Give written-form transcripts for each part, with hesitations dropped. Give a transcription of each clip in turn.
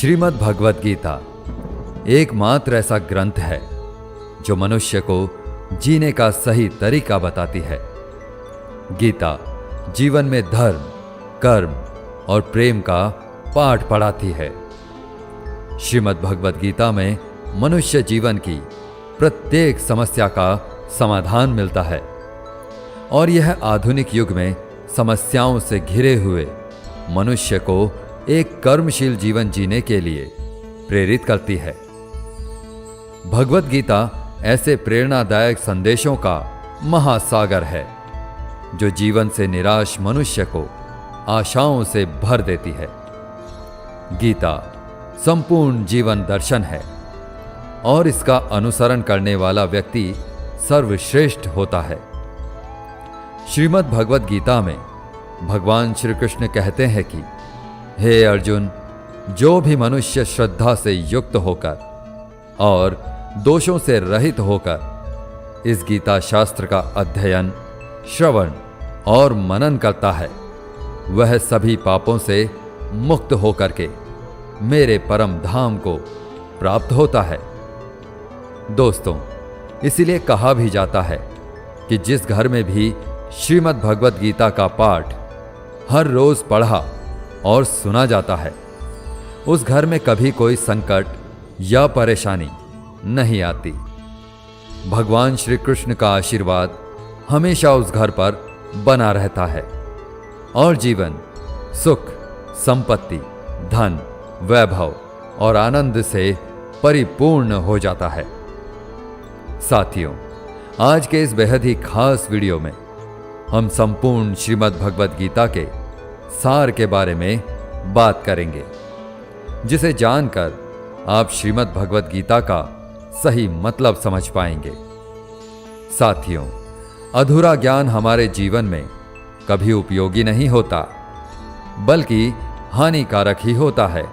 श्रीमद् भगवद गीता एकमात्र ऐसा ग्रंथ है जो मनुष्य को जीने का सही तरीका बताती है। गीता जीवन में धर्म, कर्म और प्रेम का पाठ पढ़ाती है। श्रीमद् भगवद गीता में मनुष्य जीवन की प्रत्येक समस्या का समाधान मिलता है और यह आधुनिक युग में समस्याओं से घिरे हुए मनुष्य को एक कर्मशील जीवन जीने के लिए प्रेरित करती है। भगवद गीता ऐसे प्रेरणादायक संदेशों का महासागर है जो जीवन से निराश मनुष्य को आशाओं से भर देती है। गीता संपूर्ण जीवन दर्शन है और इसका अनुसरण करने वाला व्यक्ति सर्वश्रेष्ठ होता है। श्रीमद् भगवद गीता में भगवान श्री कृष्ण कहते हैं कि हे अर्जुन, जो भी मनुष्य श्रद्धा से युक्त होकर और दोषों से रहित होकर इस गीता शास्त्र का अध्ययन, श्रवण और मनन करता है, वह सभी पापों से मुक्त होकर के मेरे परम धाम को प्राप्त होता है। दोस्तों, इसीलिए कहा भी जाता है कि जिस घर में भी श्रीमद् भगवद गीता का पाठ हर रोज पढ़ा और सुना जाता है, उस घर में कभी कोई संकट या परेशानी नहीं आती। भगवान श्री कृष्ण का आशीर्वाद हमेशा उस घर पर बना रहता है और जीवन सुख, संपत्ति, धन, वैभव और आनंद से परिपूर्ण हो जाता है। साथियों, आज के इस बेहद ही खास वीडियो में हम संपूर्ण श्रीमद् भगवद गीता के सार के बारे में बात करेंगे, जिसे जानकर आप श्रीमद् भगवद गीता का सही मतलब समझ पाएंगे। साथियों, अधूरा ज्ञान हमारे जीवन में कभी उपयोगी नहीं होता, बल्कि हानिकारक ही होता है।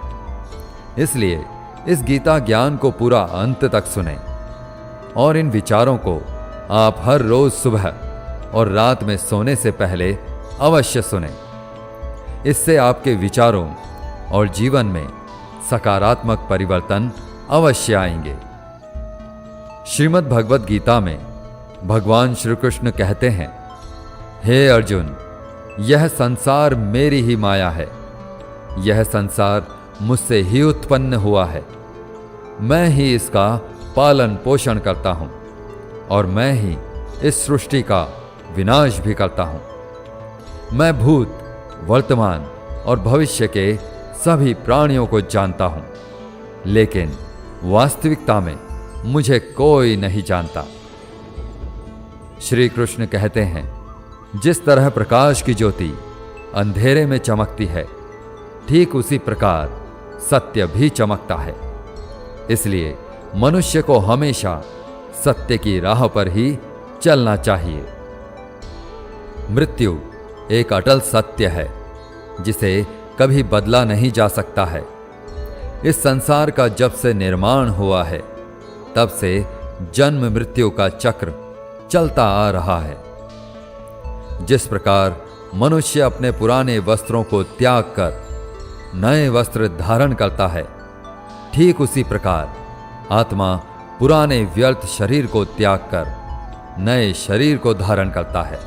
इसलिए इस गीता ज्ञान को पूरा अंत तक सुनें और इन विचारों को आप हर रोज सुबह और रात में सोने से पहले अवश्य सुनें। इससे आपके विचारों और जीवन में सकारात्मक परिवर्तन अवश्य आएंगे। श्रीमद् भगवद गीता में भगवान श्री कृष्ण कहते हैं, हे अर्जुन, यह संसार मेरी ही माया है। यह संसार मुझसे ही उत्पन्न हुआ है। मैं ही इसका पालन पोषण करता हूं और मैं ही इस सृष्टि का विनाश भी करता हूं। मैं भूत, वर्तमान और भविष्य के सभी प्राणियों को जानता हूं, लेकिन वास्तविकता में मुझे कोई नहीं जानता। श्री कृष्ण कहते हैं, जिस तरह प्रकाश की ज्योति अंधेरे में चमकती है, ठीक उसी प्रकार सत्य भी चमकता है। इसलिए मनुष्य को हमेशा सत्य की राह पर ही चलना चाहिए। मृत्यु एक अटल सत्य है जिसे कभी बदला नहीं जा सकता है। इस संसार का जब से निर्माण हुआ है, तब से जन्म मृत्यु का चक्र चलता आ रहा है। जिस प्रकार मनुष्य अपने पुराने वस्त्रों को त्याग कर नए वस्त्र धारण करता है, ठीक उसी प्रकार आत्मा पुराने व्यर्थ शरीर को त्याग कर नए शरीर को धारण करता है।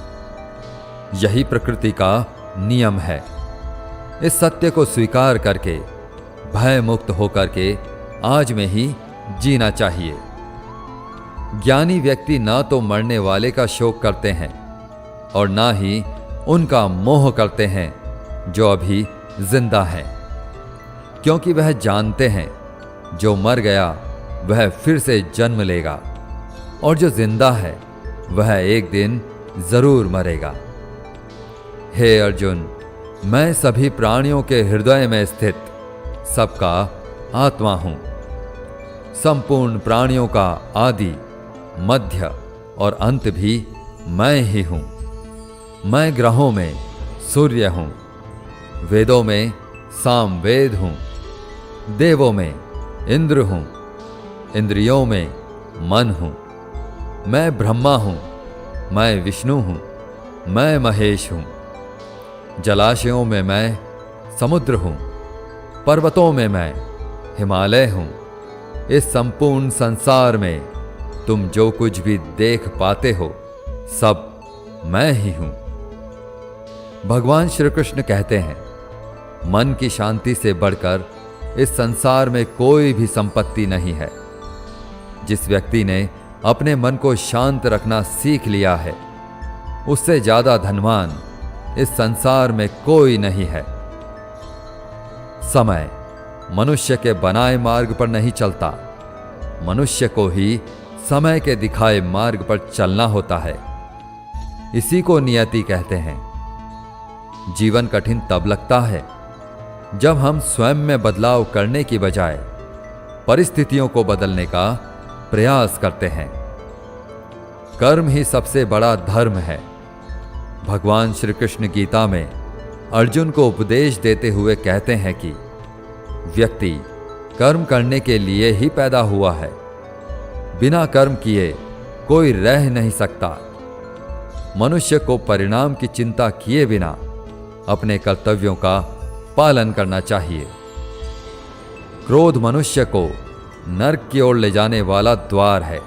यही प्रकृति का नियम है। इस सत्य को स्वीकार करके भय मुक्त होकर के आज में ही जीना चाहिए। ज्ञानी व्यक्ति ना तो मरने वाले का शोक करते हैं और ना ही उनका मोह करते हैं जो अभी जिंदा हैं, क्योंकि वह जानते हैं जो मर गया वह फिर से जन्म लेगा और जो जिंदा है वह एक दिन जरूर मरेगा। हे अर्जुन, मैं सभी प्राणियों के हृदय में स्थित सबका आत्मा हूं। संपूर्ण प्राणियों का आदि, मध्य और अंत भी मैं ही हूं। मैं ग्रहों में सूर्य हूं, वेदों में सामवेद हूं, देवों में इंद्र हूं, इंद्रियों में मन हूं। मैं ब्रह्मा हूं, मैं विष्णु हूं, मैं महेश हूं। जलाशयों में मैं समुद्र हूं, पर्वतों में मैं हिमालय हूं। इस संपूर्ण संसार में तुम जो कुछ भी देख पाते हो सब मैं ही हूं। भगवान श्री कृष्ण कहते हैं, मन की शांति से बढ़कर इस संसार में कोई भी संपत्ति नहीं है। जिस व्यक्ति ने अपने मन को शांत रखना सीख लिया है, उससे ज्यादा धनवान इस संसार में कोई नहीं है। समय मनुष्य के बनाए मार्ग पर नहीं चलता, मनुष्य को ही समय के दिखाए मार्ग पर चलना होता है। इसी को नियति कहते हैं। जीवन कठिन तब लगता है जब हम स्वयं में बदलाव करने की बजाय परिस्थितियों को बदलने का प्रयास करते हैं। कर्म ही सबसे बड़ा धर्म है। भगवान श्री कृष्ण गीता में अर्जुन को उपदेश देते हुए कहते हैं कि व्यक्ति कर्म करने के लिए ही पैदा हुआ है। बिना कर्म किए कोई रह नहीं सकता। मनुष्य को परिणाम की चिंता किए बिना अपने कर्तव्यों का पालन करना चाहिए। क्रोध मनुष्य को नरक की ओर ले जाने वाला द्वार है।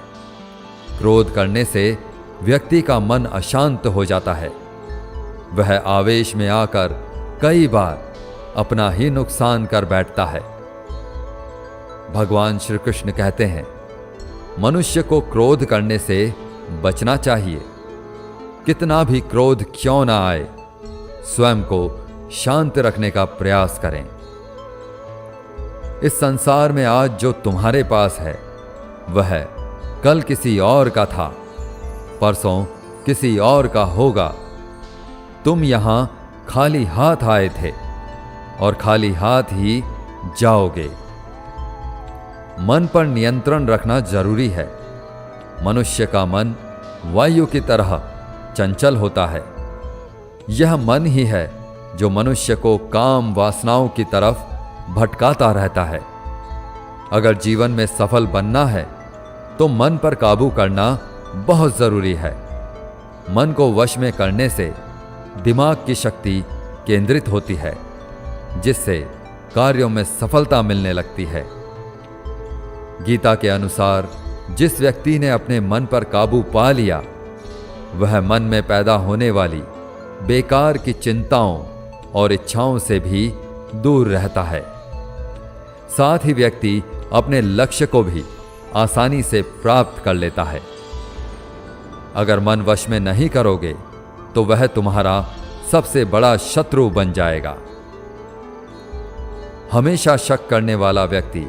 क्रोध करने से व्यक्ति का मन अशांत हो जाता है। वह आवेश में आकर कई बार अपना ही नुकसान कर बैठता है। भगवान श्री कृष्ण कहते हैं, मनुष्य को क्रोध करने से बचना चाहिए। कितना भी क्रोध क्यों ना आए, स्वयं को शांत रखने का प्रयास करें। इस संसार में आज जो तुम्हारे पास है वह कल किसी और का था, परसों किसी और का होगा। तुम यहां खाली हाथ आए थे और खाली हाथ ही जाओगे। मन पर नियंत्रण रखना जरूरी है। मनुष्य का मन वायु की तरह चंचल होता है। यह मन ही है जो मनुष्य को काम वासनाओं की तरफ भटकाता रहता है। अगर जीवन में सफल बनना है तो मन पर काबू करना बहुत जरूरी है। मन को वश में करने से दिमाग की शक्ति केंद्रित होती है, जिससे कार्यों में सफलता मिलने लगती है। गीता के अनुसार जिस व्यक्ति ने अपने मन पर काबू पा लिया, वह मन में पैदा होने वाली बेकार की चिंताओं और इच्छाओं से भी दूर रहता है। साथ ही व्यक्ति अपने लक्ष्य को भी आसानी से प्राप्त कर लेता है। अगर मन वश में नहीं करोगे तो वह तुम्हारा सबसे बड़ा शत्रु बन जाएगा। हमेशा शक करने वाला व्यक्ति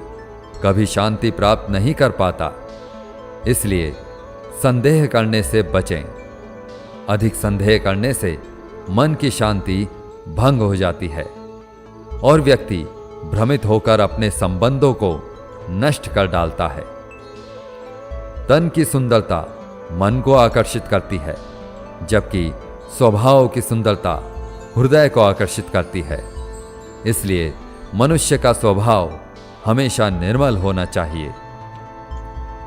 कभी शांति प्राप्त नहीं कर पाता। इसलिए संदेह करने से बचें। अधिक संदेह करने से मन की शांति भंग हो जाती है और व्यक्ति भ्रमित होकर अपने संबंधों को नष्ट कर डालता है। तन की सुंदरता मन को आकर्षित करती है, जबकि स्वभाव की सुंदरता हृदय को आकर्षित करती है। इसलिए मनुष्य का स्वभाव हमेशा निर्मल होना चाहिए।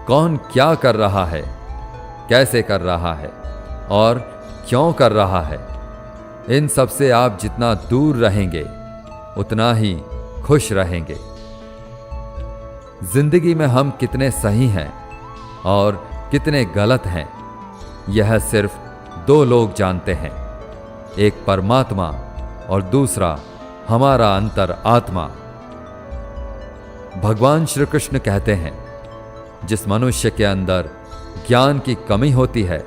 कौन क्या कर रहा है, कैसे कर रहा है और क्यों कर रहा है, इन सब से आप जितना दूर रहेंगे उतना ही खुश रहेंगे। जिंदगी में हम कितने सही हैं और कितने गलत हैं, यह सिर्फ दो लोग जानते हैं, एक परमात्मा और दूसरा हमारा अंतर आत्मा। भगवान श्री कृष्ण कहते हैं, जिस मनुष्य के अंदर ज्ञान की कमी होती है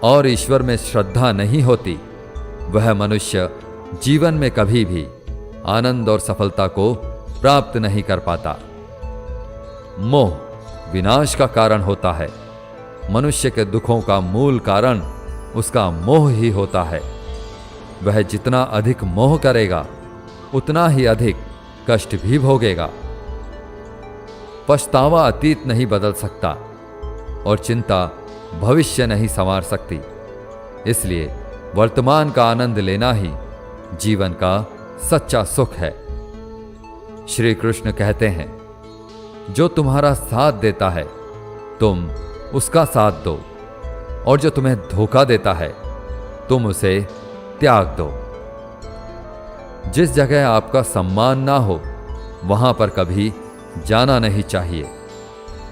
और ईश्वर में श्रद्धा नहीं होती, वह मनुष्य जीवन में कभी भी आनंद और सफलता को प्राप्त नहीं कर पाता। मोह विनाश का कारण होता है। मनुष्य के दुखों का मूल कारण उसका मोह ही होता है। वह जितना अधिक मोह करेगा उतना ही अधिक कष्ट भी भोगेगा। पछतावा अतीत नहीं बदल सकता और चिंता भविष्य नहीं संवार सकती। इसलिए वर्तमान का आनंद लेना ही जीवन का सच्चा सुख है। श्री कृष्ण कहते हैं, जो तुम्हारा साथ देता है तुम उसका साथ दो, और जो तुम्हें धोखा देता है तुम उसे त्याग दो। जिस जगह आपका सम्मान ना हो वहां पर कभी जाना नहीं चाहिए,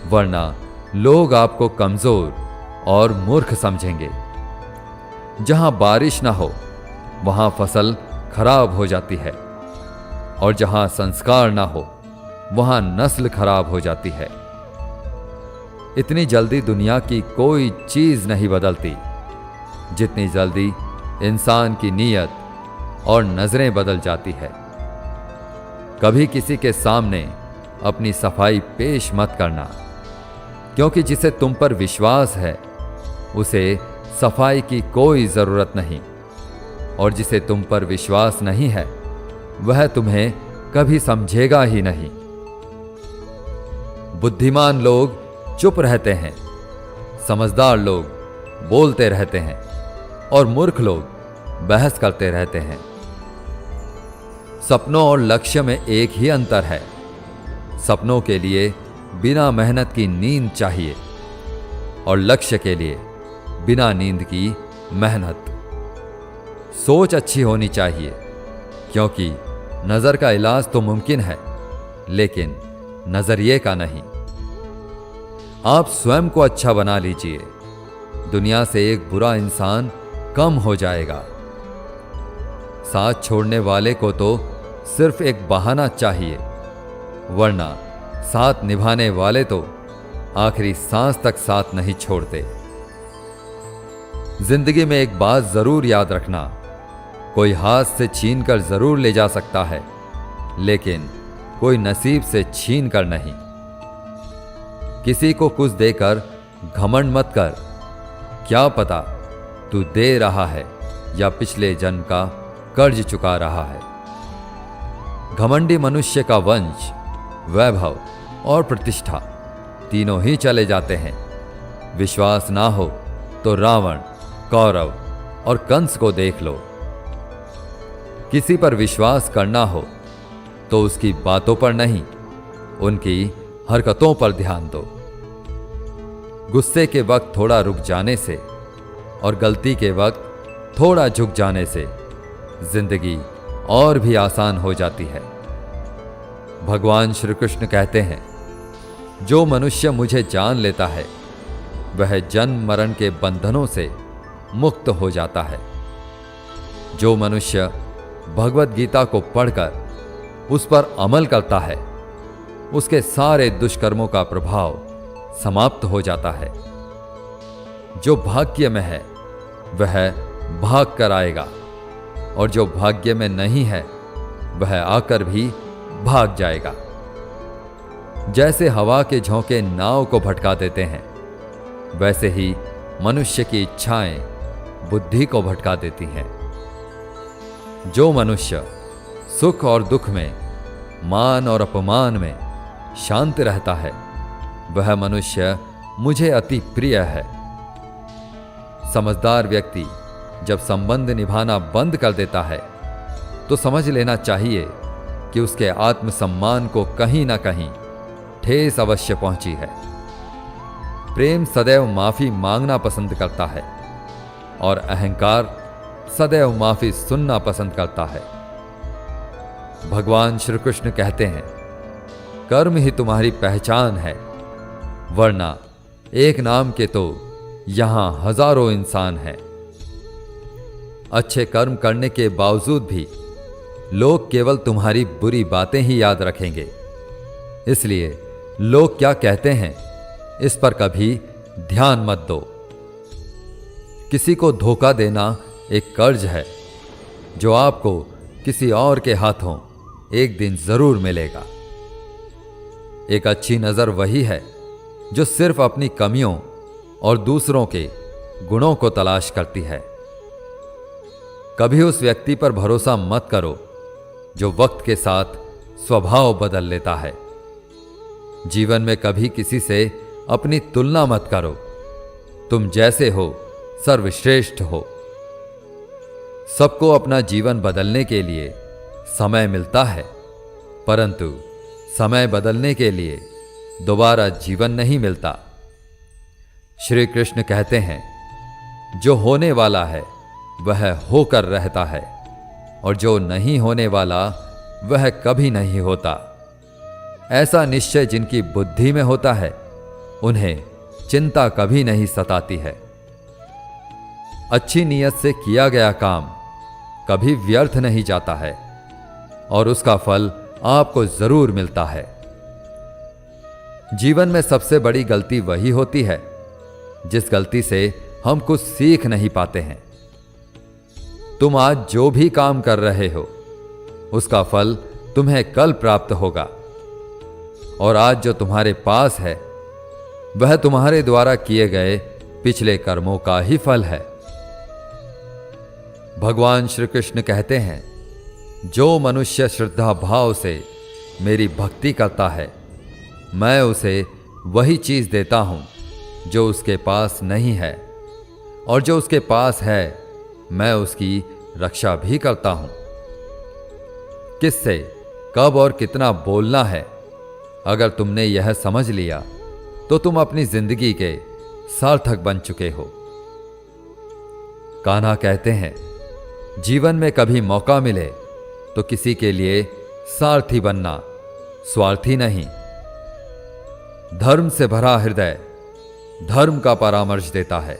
वरना लोग आपको कमजोर और मूर्ख समझेंगे। जहां बारिश ना हो वहां फसल खराब हो जाती है, और जहां संस्कार ना हो वहां नस्ल खराब हो जाती है। इतनी जल्दी दुनिया की कोई चीज नहीं बदलती जितनी जल्दी इंसान की नीयत और नजरें बदल जाती है। कभी किसी के सामने अपनी सफाई पेश मत करना, क्योंकि जिसे तुम पर विश्वास है उसे सफाई की कोई जरूरत नहीं, और जिसे तुम पर विश्वास नहीं है वह तुम्हें कभी समझेगा ही नहीं। बुद्धिमान लोग चुप रहते हैं, समझदार लोग बोलते रहते हैं, और मूर्ख लोग बहस करते रहते हैं। सपनों और लक्ष्य में एक ही अंतर है। सपनों के लिए बिना मेहनत की नींद चाहिए, और लक्ष्य के लिए बिना नींद की मेहनत। सोच अच्छी होनी चाहिए, क्योंकि नजर का इलाज तो मुमकिन है, लेकिन नजरिए का नहीं। आप स्वयं को अच्छा बना लीजिए, दुनिया से एक बुरा इंसान कम हो जाएगा। साथ छोड़ने वाले को तो सिर्फ एक बहाना चाहिए, वरना साथ निभाने वाले तो आखिरी सांस तक साथ नहीं छोड़ते। जिंदगी में एक बात जरूर याद रखना, कोई हाथ से छीन कर जरूर ले जा सकता है, लेकिन कोई नसीब से छीन कर नहीं। किसी को कुछ देकर घमंड मत कर, क्या पता तू दे रहा है या पिछले जन्म का कर्ज चुका रहा है। घमंडी मनुष्य का वंश, वैभव और प्रतिष्ठा तीनों ही चले जाते हैं। विश्वास ना हो तो रावण, कौरव और कंस को देख लो। किसी पर विश्वास करना हो तो उसकी बातों पर नहीं, उनकी हरकतों पर ध्यान दो। गुस्से के वक्त थोड़ा रुक जाने से और गलती के वक्त थोड़ा झुक जाने से जिंदगी और भी आसान हो जाती है। भगवान श्री कृष्ण कहते हैं, जो मनुष्य मुझे जान लेता है वह जन्म मरण के बंधनों से मुक्त हो जाता है। जो मनुष्य भगवत गीता को पढ़कर उस पर अमल करता है उसके सारे दुष्कर्मों का प्रभाव समाप्त हो जाता है। जो भाग्य में है वह भाग कर आएगा, और जो भाग्य में नहीं है वह आकर भी भाग जाएगा। जैसे हवा के झोंके नाव को भटका देते हैं, वैसे ही मनुष्य की इच्छाएं बुद्धि को भटका देती हैं। जो मनुष्य सुख और दुख में, मान और अपमान में शांत रहता है वह मनुष्य मुझे अति प्रिय है। समझदार व्यक्ति जब संबंध निभाना बंद कर देता है तो समझ लेना चाहिए कि उसके आत्मसम्मान को कहीं ना कहीं ठेस अवश्य पहुंची है। प्रेम सदैव माफी मांगना पसंद करता है, और अहंकार सदैव माफी सुनना पसंद करता है। भगवान श्री कृष्ण कहते हैं, कर्म ही तुम्हारी पहचान है, वरना एक नाम के तो यहां हजारों इंसान हैं। अच्छे कर्म करने के बावजूद भी लोग केवल तुम्हारी बुरी बातें ही याद रखेंगे। इसलिए लोग क्या कहते हैं इस पर कभी ध्यान मत दो। किसी को धोखा देना एक कर्ज है जो आपको किसी और के हाथों एक दिन जरूर मिलेगा। एक अच्छी नजर वही है जो सिर्फ अपनी कमियों और दूसरों के गुणों को तलाश करती है। कभी उस व्यक्ति पर भरोसा मत करो जो वक्त के साथ स्वभाव बदल लेता है। जीवन में कभी किसी से अपनी तुलना मत करो। तुम जैसे हो सर्वश्रेष्ठ हो। सबको अपना जीवन बदलने के लिए समय मिलता है, परंतु समय बदलने के लिए दोबारा जीवन नहीं मिलता। श्री कृष्ण कहते हैं, जो होने वाला है वह होकर रहता है, और जो नहीं होने वाला वह कभी नहीं होता। ऐसा निश्चय जिनकी बुद्धि में होता है, उन्हें चिंता कभी नहीं सताती है। अच्छी नीयत से किया गया काम कभी व्यर्थ नहीं जाता है और उसका फल आपको जरूर मिलता है। जीवन में सबसे बड़ी गलती वही होती है जिस गलती से हम कुछ सीख नहीं पाते हैं। तुम आज जो भी काम कर रहे हो, उसका फल तुम्हें कल प्राप्त होगा, और आज जो तुम्हारे पास है वह तुम्हारे द्वारा किए गए पिछले कर्मों का ही फल है। भगवान श्री कृष्ण कहते हैं, जो मनुष्य श्रद्धा भाव से मेरी भक्ति करता है, मैं उसे वही चीज देता हूं जो उसके पास नहीं है, और जो उसके पास है मैं उसकी रक्षा भी करता हूं। किससे कब और कितना बोलना है, अगर तुमने यह समझ लिया तो तुम अपनी जिंदगी के सार्थक बन चुके हो। कान्हा कहते हैं, जीवन में कभी मौका मिले तो किसी के लिए सारथी बनना, स्वार्थी नहीं। धर्म से भरा हृदय धर्म का परामर्श देता है,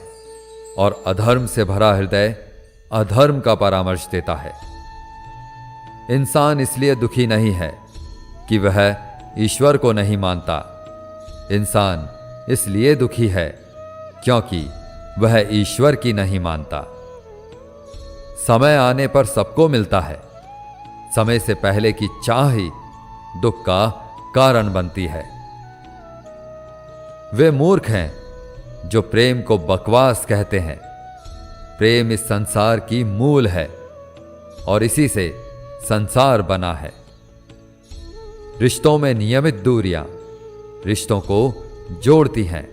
और अधर्म से भरा हृदय अधर्म का परामर्श देता है। इंसान इसलिए दुखी नहीं है कि वह ईश्वर को नहीं मानता। इंसान इसलिए दुखी है क्योंकि वह ईश्वर की नहीं मानता। समय आने पर सबको मिलता है। समय से पहले की चाह ही दुख का कारण बनती है। वे मूर्ख हैं जो प्रेम को बकवास कहते हैं। प्रेम इस संसार की मूल है और इसी से संसार बना है। रिश्तों में नियमित दूरियां रिश्तों को जोड़ती हैं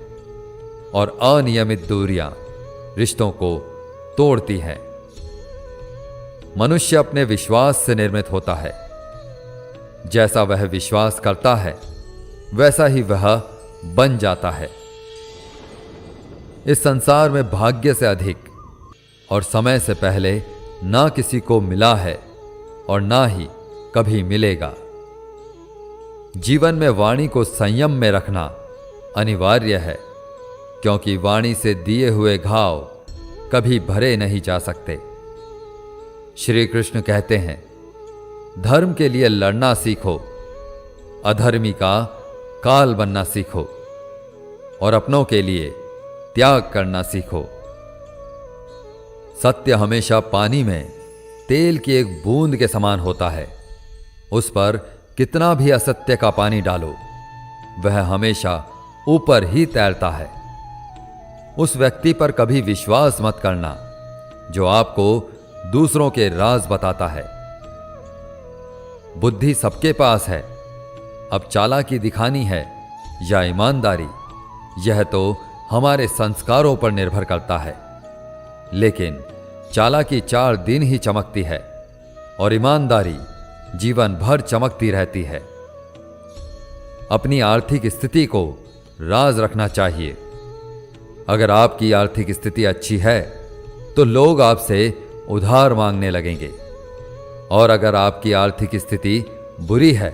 और अनियमित दूरियां रिश्तों को तोड़ती हैं। मनुष्य अपने विश्वास से निर्मित होता है। जैसा वह विश्वास करता है वैसा ही वह बन जाता है। इस संसार में भाग्य से अधिक और समय से पहले ना किसी को मिला है और ना ही कभी मिलेगा। जीवन में वाणी को संयम में रखना अनिवार्य है, क्योंकि वाणी से दिए हुए घाव कभी भरे नहीं जा सकते। श्री कृष्ण कहते हैं, धर्म के लिए लड़ना सीखो, अधर्मी का काल बनना सीखो, और अपनों के लिए त्याग करना सीखो। सत्य हमेशा पानी में तेल की एक बूंद के समान होता है। उस पर कितना भी असत्य का पानी डालो, वह हमेशा ऊपर ही तैरता है। उस व्यक्ति पर कभी विश्वास मत करना जो आपको दूसरों के राज बताता है। बुद्धि सबके पास है, अब चालाकी दिखानी है या ईमानदारी, यह तो हमारे संस्कारों पर निर्भर करता है। लेकिन चालाकी 4 दिन ही चमकती है और ईमानदारी जीवन भर चमकती रहती है। अपनी आर्थिक स्थिति को राज रखना चाहिए। अगर आपकी आर्थिक स्थिति अच्छी है तो लोग आपसे उधार मांगने लगेंगे, और अगर आपकी आर्थिक स्थिति बुरी है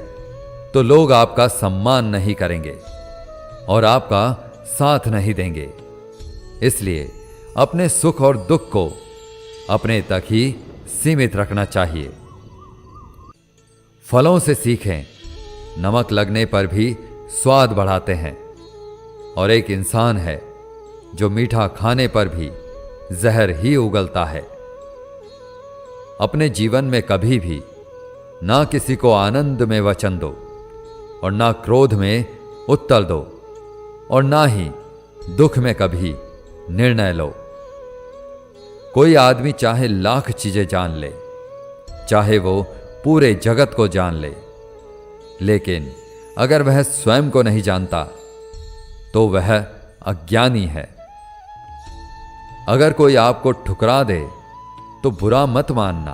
तो लोग आपका सम्मान नहीं करेंगे और आपका साथ नहीं देंगे। इसलिए अपने सुख और दुख को अपने तक ही सीमित रखना चाहिए। फलों से सीखें, नमक लगने पर भी स्वाद बढ़ाते हैं, और एक इंसान है जो मीठा खाने पर भी जहर ही उगलता है। अपने जीवन में कभी भी ना किसी को आनंद में वचन दो और ना क्रोध में उत्तर दो, और ना ही दुख में कभी निर्णय लो। कोई आदमी चाहे लाख चीजें जान ले, चाहे वो पूरे जगत को जान ले, लेकिन अगर वह स्वयं को नहीं जानता तो वह अज्ञानी है। अगर कोई आपको ठुकरा दे तो बुरा मत मानना,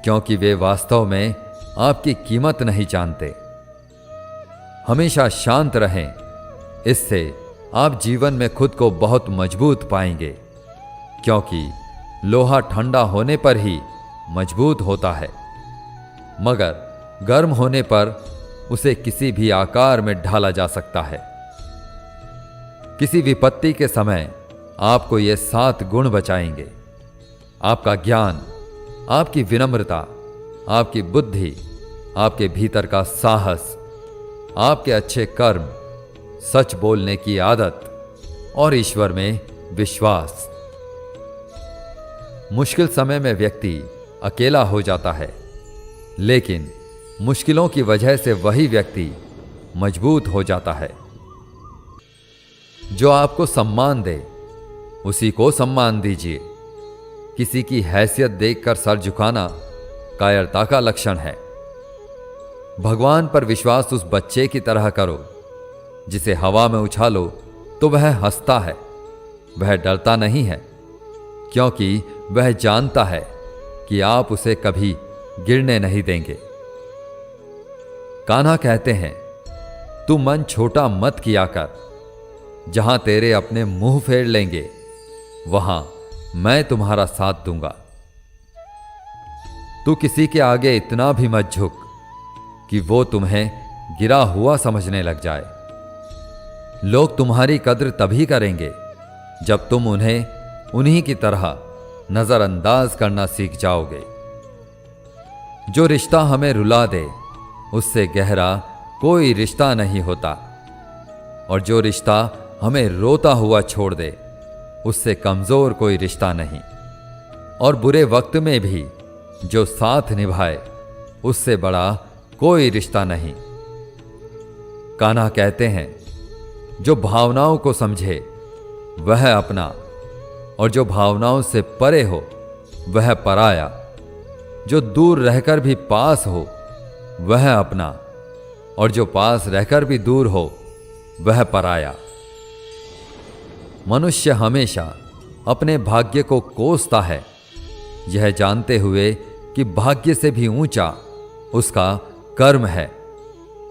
क्योंकि वे वास्तव में आपकी कीमत नहीं जानते। हमेशा शांत रहें, इससे आप जीवन में खुद को बहुत मजबूत पाएंगे, क्योंकि लोहा ठंडा होने पर ही मजबूत होता है, मगर गर्म होने पर उसे किसी भी आकार में ढाला जा सकता है। किसी विपत्ति के समय आपको ये 7 गुण बचाएंगे: आपका ज्ञान, आपकी विनम्रता, आपकी बुद्धि, आपके भीतर का साहस, आपके अच्छे कर्म, सच बोलने की आदत और ईश्वर में विश्वास। मुश्किल समय में व्यक्ति अकेला हो जाता है, लेकिन मुश्किलों की वजह से वही व्यक्ति मजबूत हो जाता है। जो आपको सम्मान दे उसी को सम्मान दीजिए। किसी की हैसियत देखकर सर झुकाना कायरता का लक्षण है। भगवान पर विश्वास उस बच्चे की तरह करो जिसे हवा में उछालो तो वह हंसता है। वह डरता नहीं है, क्योंकि वह जानता है कि आप उसे कभी गिरने नहीं देंगे। कान्हा कहते हैं, तू मन छोटा मत किया कर, जहां तेरे अपने मुंह फेर लेंगे वहां मैं तुम्हारा साथ दूंगा। तू किसी के आगे इतना भी मत झुक कि वो तुम्हें गिरा हुआ समझने लग जाए। लोग तुम्हारी कद्र तभी करेंगे जब तुम उन्हें उन्हीं की तरह नजरअंदाज करना सीख जाओगे। जो रिश्ता हमें रुला दे उससे गहरा कोई रिश्ता नहीं होता, और जो रिश्ता हमें रोता हुआ छोड़ दे उससे कमजोर कोई रिश्ता नहीं। और बुरे वक्त में भी जो साथ निभाए उससे बड़ा कोई रिश्ता नहीं। कान्हा कहते हैं, जो भावनाओं को समझे वह अपना, और जो भावनाओं से परे हो वह पराया। जो दूर रहकर भी पास हो वह अपना, और जो पास रहकर भी दूर हो वह पराया। मनुष्य हमेशा अपने भाग्य को कोसता है, यह जानते हुए कि भाग्य से भी ऊंचा उसका कर्म है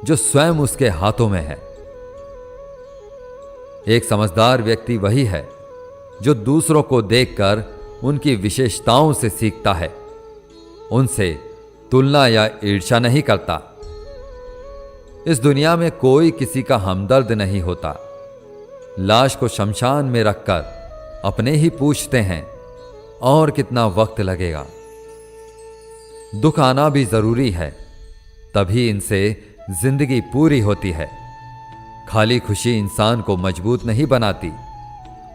जो स्वयं उसके हाथों में है। एक समझदार व्यक्ति वही है जो दूसरों को देखकर उनकी विशेषताओं से सीखता है, उनसे तुलना या ईर्ष्या नहीं करता। इस दुनिया में कोई किसी का हमदर्द नहीं होता। लाश को शमशान में रखकर अपने ही पूछते हैं, और कितना वक्त लगेगा। दुख आना भी जरूरी है, तभी इनसे जिंदगी पूरी होती है। खाली खुशी इंसान को मजबूत नहीं बनाती,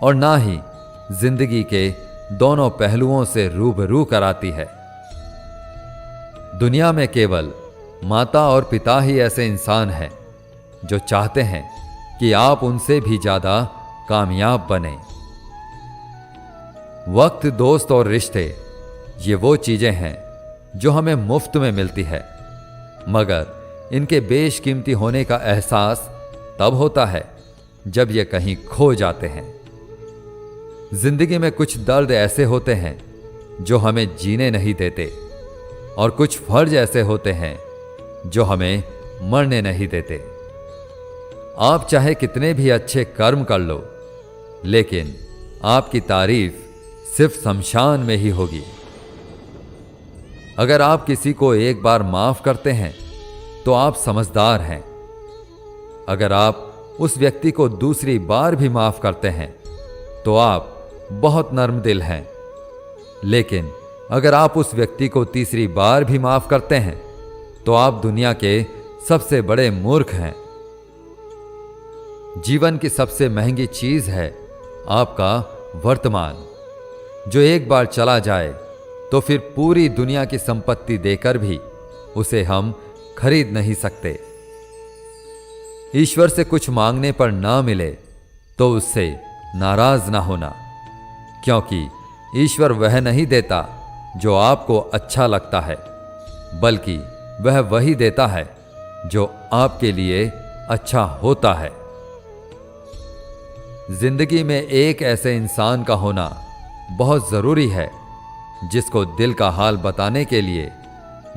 और ना ही जिंदगी के दोनों पहलुओं से रूबरू कराती है। दुनिया में केवल माता और पिता ही ऐसे इंसान हैं जो चाहते हैं कि आप उनसे भी ज्यादा कामयाब बने। वक्त, दोस्त और रिश्ते ये वो चीजें हैं जो हमें मुफ्त में मिलती है, मगर इनके बेशकीमती होने का एहसास तब होता है जब ये कहीं खो जाते हैं। जिंदगी में कुछ दर्द ऐसे होते हैं जो हमें जीने नहीं देते, और कुछ फर्ज ऐसे होते हैं जो हमें मरने नहीं देते। आप चाहे कितने भी अच्छे कर्म कर लो, लेकिन आपकी तारीफ सिर्फ शमशान में ही होगी। अगर आप किसी को एक बार माफ करते हैं तो आप समझदार हैं। अगर आप उस व्यक्ति को दूसरी बार भी माफ करते हैं तो आप बहुत नर्म दिल हैं। लेकिन अगर आप उस व्यक्ति को तीसरी बार भी माफ करते हैं तो आप दुनिया के सबसे बड़े मूर्ख हैं। जीवन की सबसे महंगी चीज है आपका वर्तमान, जो एक बार चला जाए तो फिर पूरी दुनिया की संपत्ति देकर भी उसे हम खरीद नहीं सकते। ईश्वर से कुछ मांगने पर ना मिले तो उससे नाराज ना होना, क्योंकि ईश्वर वह नहीं देता जो आपको अच्छा लगता है, बल्कि वह वही देता है जो आपके लिए अच्छा होता है। जिंदगी में एक ऐसे इंसान का होना बहुत जरूरी है जिसको दिल का हाल बताने के लिए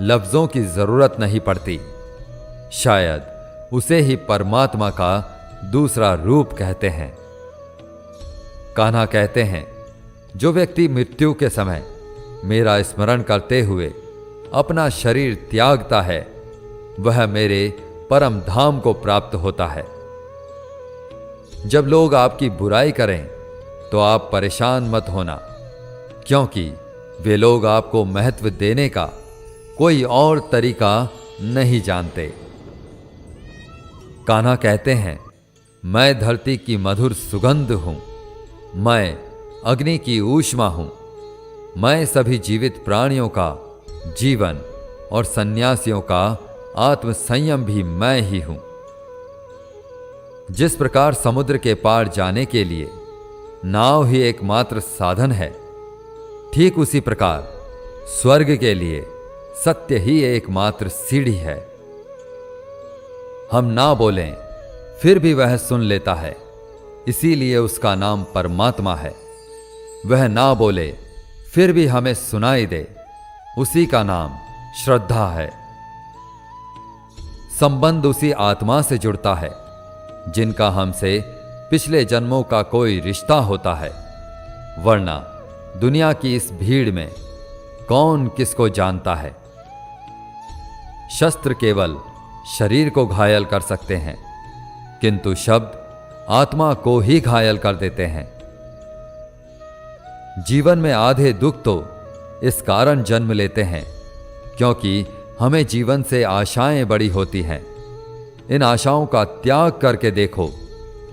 लफ्जों की जरूरत नहीं पड़ती। शायद उसे ही परमात्मा का दूसरा रूप कहते हैं। कान्हा कहते हैं, जो व्यक्ति मृत्यु के समय मेरा स्मरण करते हुए अपना शरीर त्यागता है वह मेरे परम धाम को प्राप्त होता है। जब लोग आपकी बुराई करें तो आप परेशान मत होना, क्योंकि वे लोग आपको महत्व देने का कोई और तरीका नहीं जानते। कान्हा कहते हैं, मैं धरती की मधुर सुगंध हूं, मैं अग्नि की ऊष्मा हूं, मैं सभी जीवित प्राणियों का जीवन और सन्यासियों का आत्म संयम भी मैं ही हूं। जिस प्रकार समुद्र के पार जाने के लिए नाव ही एकमात्र साधन है, ठीक उसी प्रकार स्वर्ग के लिए सत्य ही एकमात्र सीढ़ी है। हम ना बोलें फिर भी वह सुन लेता है, इसीलिए उसका नाम परमात्मा है। वह ना बोले फिर भी हमें सुनाई दे, उसी का नाम श्रद्धा है। संबंध उसी आत्मा से जुड़ता है जिनका हमसे पिछले जन्मों का कोई रिश्ता होता है, वरना दुनिया की इस भीड़ में कौन किसको जानता है। शस्त्र केवल शरीर को घायल कर सकते हैं, किंतु शब्द आत्मा को ही घायल कर देते हैं। जीवन में आधे दुख तो इस कारण जन्म लेते हैं क्योंकि हमें जीवन से आशाएं बड़ी होती हैं। इन आशाओं का त्याग करके देखो,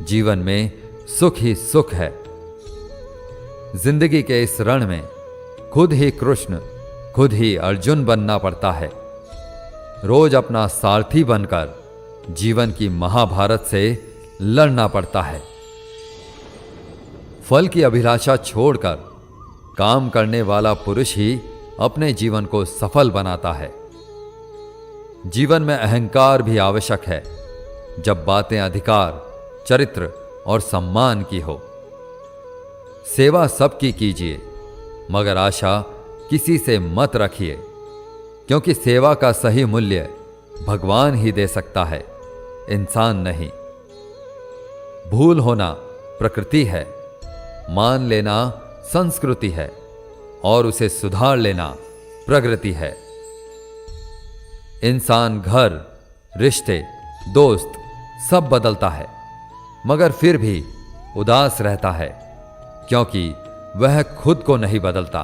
जीवन में सुख ही सुख है। जिंदगी के इस रण में खुद ही कृष्ण, खुद ही अर्जुन बनना पड़ता है। रोज अपना सारथी बनकर जीवन की महाभारत से लड़ना पड़ता है। फल की अभिलाषा छोड़कर काम करने वाला पुरुष ही अपने जीवन को सफल बनाता है। जीवन में अहंकार भी आवश्यक है, जब बातें अधिकार, चरित्र और सम्मान की हो। सेवा सबकी कीजिए, मगर आशा किसी से मत रखिए, क्योंकि सेवा का सही मूल्य भगवान ही दे सकता है, इंसान नहीं। भूल होना प्रकृति है, मान लेना संस्कृति है और उसे सुधार लेना प्रगति है। इंसान घर, रिश्ते, दोस्त सब बदलता है, मगर फिर भी उदास रहता है, क्योंकि वह खुद को नहीं बदलता।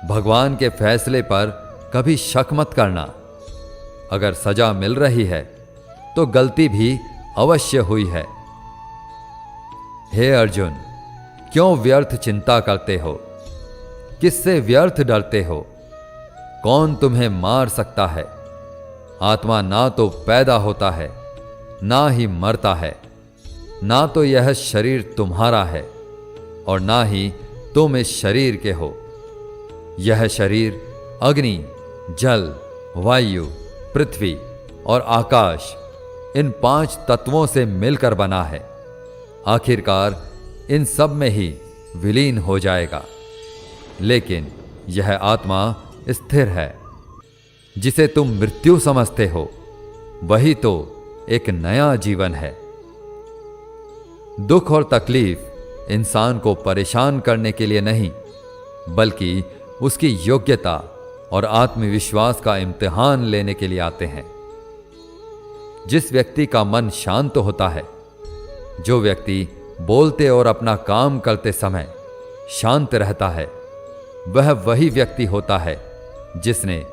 भगवान के फैसले पर कभी शक मत करना। अगर सजा मिल रही है तो गलती भी अवश्य हुई है। हे अर्जुन, क्यों व्यर्थ चिंता करते हो? किससे व्यर्थ डरते हो? कौन तुम्हें मार सकता है? आत्मा ना तो पैदा होता है, ना ही मरता है। ना तो यह शरीर तुम्हारा है और ना ही तुम इस शरीर के हो। यह शरीर अग्नि, जल, वायु, पृथ्वी और आकाश, इन 5 तत्वों से मिलकर बना है। आखिरकार इन सब में ही विलीन हो जाएगा। लेकिन यह आत्मा स्थिर है। जिसे तुम मृत्यु समझते हो, वही तो एक नया जीवन है। दुख और तकलीफ इंसान को परेशान करने के लिए नहीं, बल्कि उसकी योग्यता और आत्मविश्वास का इम्तिहान लेने के लिए आते हैं। जिस व्यक्ति का मन शांत होता है, जो व्यक्ति बोलते और अपना काम करते समय शांत रहता है, वह वही व्यक्ति होता है जिसने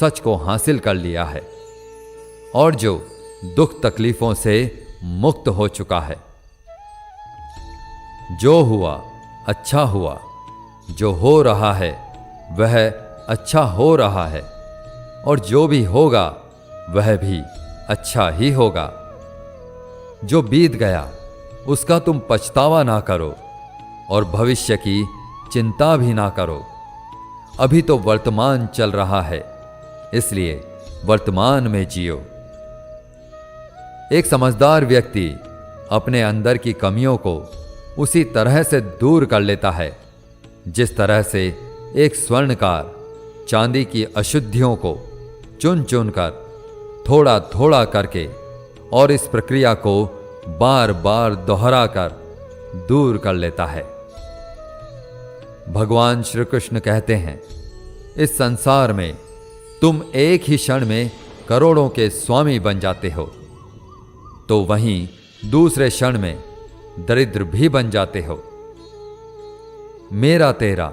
सच को हासिल कर लिया है और जो दुख तकलीफों से मुक्त हो चुका है। जो हुआ अच्छा हुआ, जो हो रहा है वह अच्छा हो रहा है, और जो भी होगा वह भी अच्छा ही होगा। जो बीत गया उसका तुम पछतावा ना करो और भविष्य की चिंता भी ना करो। अभी तो वर्तमान चल रहा है, इसलिए वर्तमान में जियो। एक समझदार व्यक्ति अपने अंदर की कमियों को उसी तरह से दूर कर लेता है जिस तरह से एक स्वर्णकार चांदी की अशुद्धियों को चुन चुन कर, थोड़ा थोड़ा करके और इस प्रक्रिया को बार बार दोहरा कर दूर कर लेता है। भगवान श्री कृष्ण कहते हैं, इस संसार में तुम एक ही क्षण में करोड़ों के स्वामी बन जाते हो, तो वहीं दूसरे क्षण में दरिद्र भी बन जाते हो। मेरा तेरा,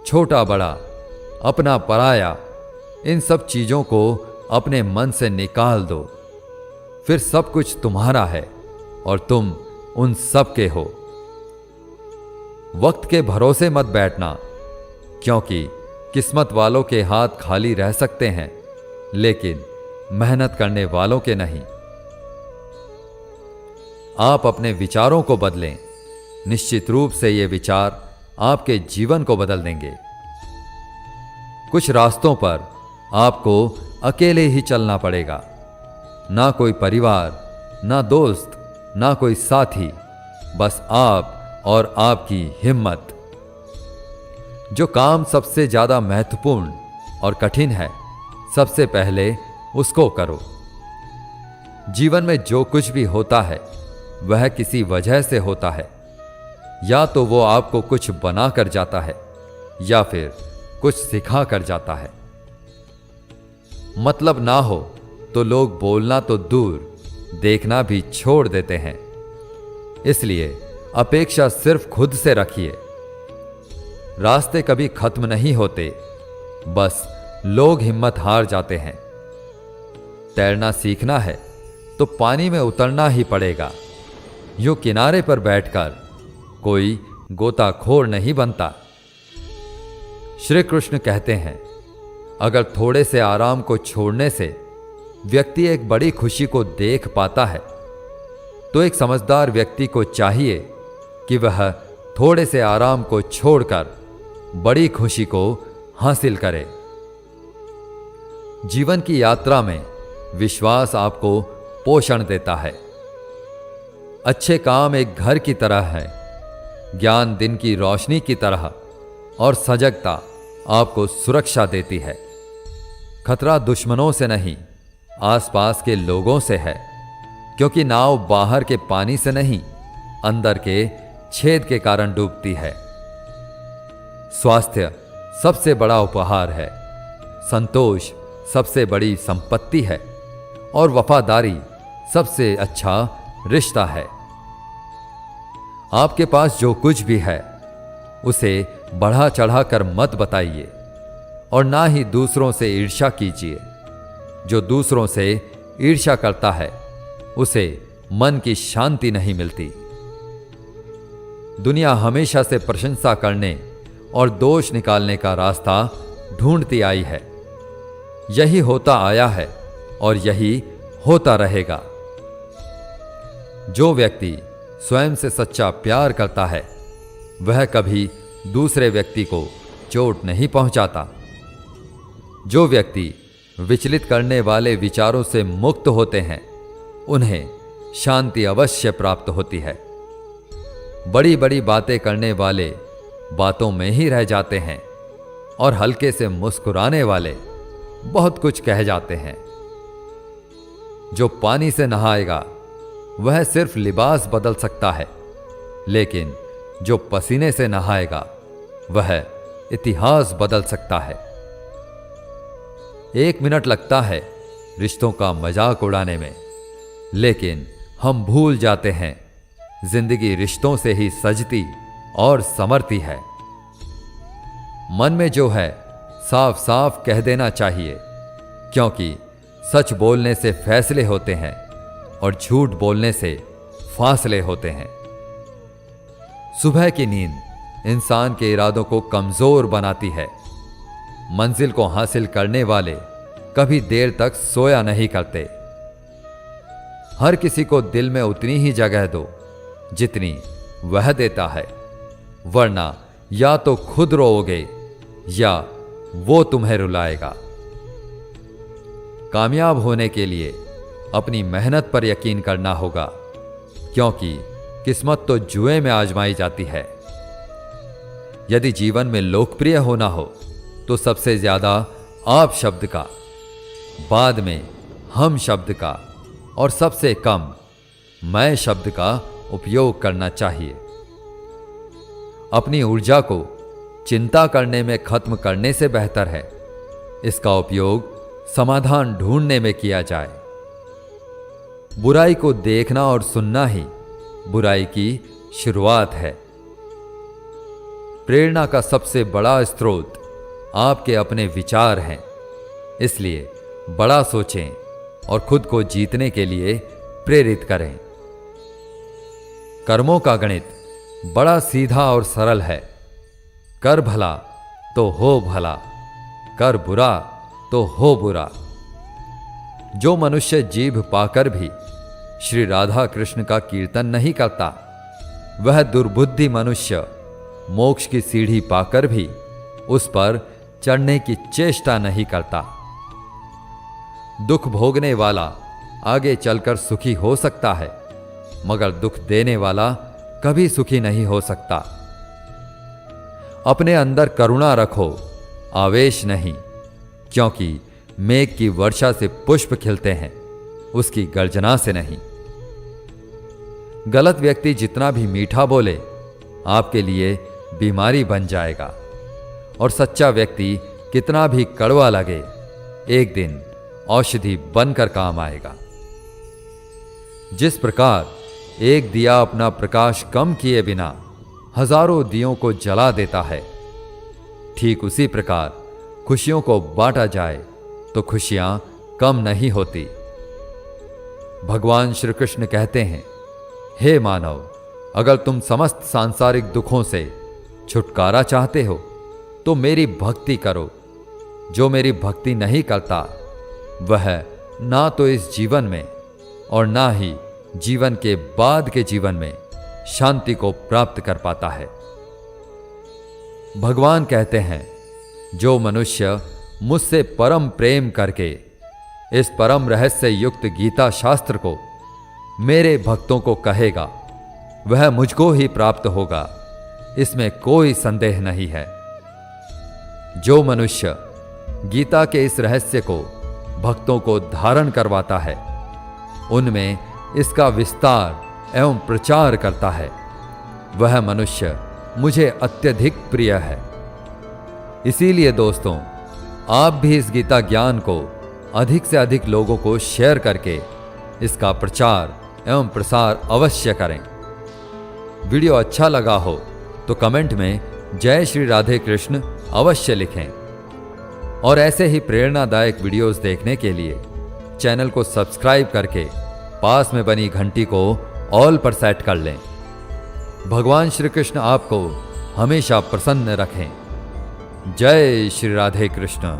छोटा बड़ा, अपना पराया, इन सब चीजों को अपने मन से निकाल दो, फिर सब कुछ तुम्हारा है और तुम उन सब के हो। वक्त के भरोसे मत बैठना, क्योंकि किस्मत वालों के हाथ खाली रह सकते हैं, लेकिन मेहनत करने वालों के नहीं। आप अपने विचारों को बदलें, निश्चित रूप से ये विचार आपके जीवन को बदल देंगे। कुछ रास्तों पर आपको अकेले ही चलना पड़ेगा, ना कोई परिवार, ना दोस्त, ना कोई साथी, बस आप और आपकी हिम्मत। जो काम सबसे ज्यादा महत्वपूर्ण और कठिन है, सबसे पहले उसको करो। जीवन में जो कुछ भी होता है वह किसी वजह से होता है, या तो वो आपको कुछ बना कर जाता है या फिर कुछ सिखा कर जाता है। मतलब ना हो तो लोग बोलना तो दूर, देखना भी छोड़ देते हैं। इसलिए अपेक्षा सिर्फ खुद से रखिए। रास्ते कभी खत्म नहीं होते, बस लोग हिम्मत हार जाते हैं। तैरना सीखना है तो पानी में उतरना ही पड़ेगा। यूं किनारे पर बैठकर कोई गोताखोर नहीं बनता। श्री कृष्ण कहते हैं, अगर थोड़े से आराम को छोड़ने से व्यक्ति एक बड़ी खुशी को देख पाता है, तो एक समझदार व्यक्ति को चाहिए कि वह थोड़े से आराम को छोड़कर बड़ी खुशी को हासिल करे। जीवन की यात्रा में विश्वास आपको पोषण देता है। अच्छे काम एक घर की तरह है, ज्ञान दिन की रोशनी की तरह, और सजगता आपको सुरक्षा देती है। खतरा दुश्मनों से नहीं, आसपास के लोगों से है, क्योंकि नाव बाहर के पानी से नहीं, अंदर के छेद के कारण डूबती है। स्वास्थ्य सबसे बड़ा उपहार है, संतोष सबसे बड़ी संपत्ति है, और वफादारी सबसे अच्छा रिश्ता है। आपके पास जो कुछ भी है उसे बढ़ा चढ़ाकर मत बताइए, और ना ही दूसरों से ईर्ष्या कीजिए। जो दूसरों से ईर्ष्या करता है उसे मन की शांति नहीं मिलती। दुनिया हमेशा से प्रशंसा करने और दोष निकालने का रास्ता ढूंढती आई है। यही होता आया है और यही होता रहेगा। जो व्यक्ति स्वयं से सच्चा प्यार करता है वह कभी दूसरे व्यक्ति को चोट नहीं पहुंचाता। जो व्यक्ति विचलित करने वाले विचारों से मुक्त होते हैं उन्हें शांति अवश्य प्राप्त होती है। बड़ी बड़ी बातें करने वाले बातों में ही रह जाते हैं, और हल्के से मुस्कुराने वाले बहुत कुछ कह जाते हैं। जो पानी से नहाएगा वह सिर्फ लिबास बदल सकता है, लेकिन जो पसीने से नहाएगा वह इतिहास बदल सकता है। 1 मिनट लगता है रिश्तों का मजाक उड़ाने में, लेकिन हम भूल जाते हैं जिंदगी रिश्तों से ही सजती और संवरती है। मन में जो है साफ साफ कह देना चाहिए, क्योंकि सच बोलने से फैसले होते हैं और झूठ बोलने से फासले होते हैं। सुबह की नींद इंसान के इरादों को कमजोर बनाती है। मंजिल को हासिल करने वाले कभी देर तक सोया नहीं करते। हर किसी को दिल में उतनी ही जगह दो जितनी वह देता है, वरना या तो खुद रोओगे या वो तुम्हें रुलाएगा। कामयाब होने के लिए अपनी मेहनत पर यकीन करना होगा, क्योंकि किस्मत तो जुए में आजमाई जाती है। यदि जीवन में लोकप्रिय होना हो तो सबसे ज्यादा आप शब्द का, बाद में हम शब्द का, और सबसे कम मैं शब्द का उपयोग करना चाहिए। अपनी ऊर्जा को चिंता करने में खत्म करने से बेहतर है इसका उपयोग समाधान ढूंढने में किया जाए। बुराई को देखना और सुनना ही बुराई की शुरुआत है। प्रेरणा का सबसे बड़ा स्रोत आपके अपने विचार हैं, इसलिए बड़ा सोचें और खुद को जीतने के लिए प्रेरित करें। कर्मों का गणित बड़ा सीधा और सरल है। कर भला तो हो भला, कर बुरा तो हो बुरा। जो मनुष्य जीभ पाकर भी श्री राधा कृष्ण का कीर्तन नहीं करता, वह दुर्बुद्धि मनुष्य मोक्ष की सीढ़ी पाकर भी उस पर चढ़ने की चेष्टा नहीं करता। दुख भोगने वाला आगे चलकर सुखी हो सकता है, मगर दुख देने वाला कभी सुखी नहीं हो सकता। अपने अंदर करुणा रखो, आवेश नहीं, क्योंकि मेघ की वर्षा से पुष्प खिलते हैं, उसकी गर्जना से नहीं। गलत व्यक्ति जितना भी मीठा बोले आपके लिए बीमारी बन जाएगा, और सच्चा व्यक्ति कितना भी कड़वा लगे एक दिन औषधि बनकर काम आएगा। जिस प्रकार एक दिया अपना प्रकाश कम किए बिना हजारों दियों को जला देता है, ठीक उसी प्रकार खुशियों को बांटा जाए तो खुशियां कम नहीं होती। भगवान श्री कृष्ण कहते हैं, हे मानव, अगर तुम समस्त सांसारिक दुखों से छुटकारा चाहते हो तो मेरी भक्ति करो। जो मेरी भक्ति नहीं करता वह ना तो इस जीवन में और ना ही जीवन के बाद के जीवन में शांति को प्राप्त कर पाता है। भगवान कहते हैं, जो मनुष्य मुझसे परम प्रेम करके इस परम रहस्य युक्त गीता शास्त्र को मेरे भक्तों को कहेगा, वह मुझको ही प्राप्त होगा, इसमें कोई संदेह नहीं है। जो मनुष्य गीता के इस रहस्य को भक्तों को धारण करवाता है, उनमें इसका विस्तार एवं प्रचार करता है, वह मनुष्य मुझे अत्यधिक प्रिय है। इसीलिए दोस्तों, आप भी इस गीता ज्ञान को अधिक से अधिक लोगों को शेयर करके इसका प्रचार एवं प्रसार अवश्य करें। वीडियो अच्छा लगा हो तो कमेंट में जय श्री राधे कृष्ण अवश्य लिखें, और ऐसे ही प्रेरणादायक वीडियोस देखने के लिए चैनल को सब्सक्राइब करके पास में बनी घंटी को ऑल पर सेट कर लें। भगवान श्री कृष्ण आपको हमेशा प्रसन्न रखें। जय श्री राधे कृष्ण।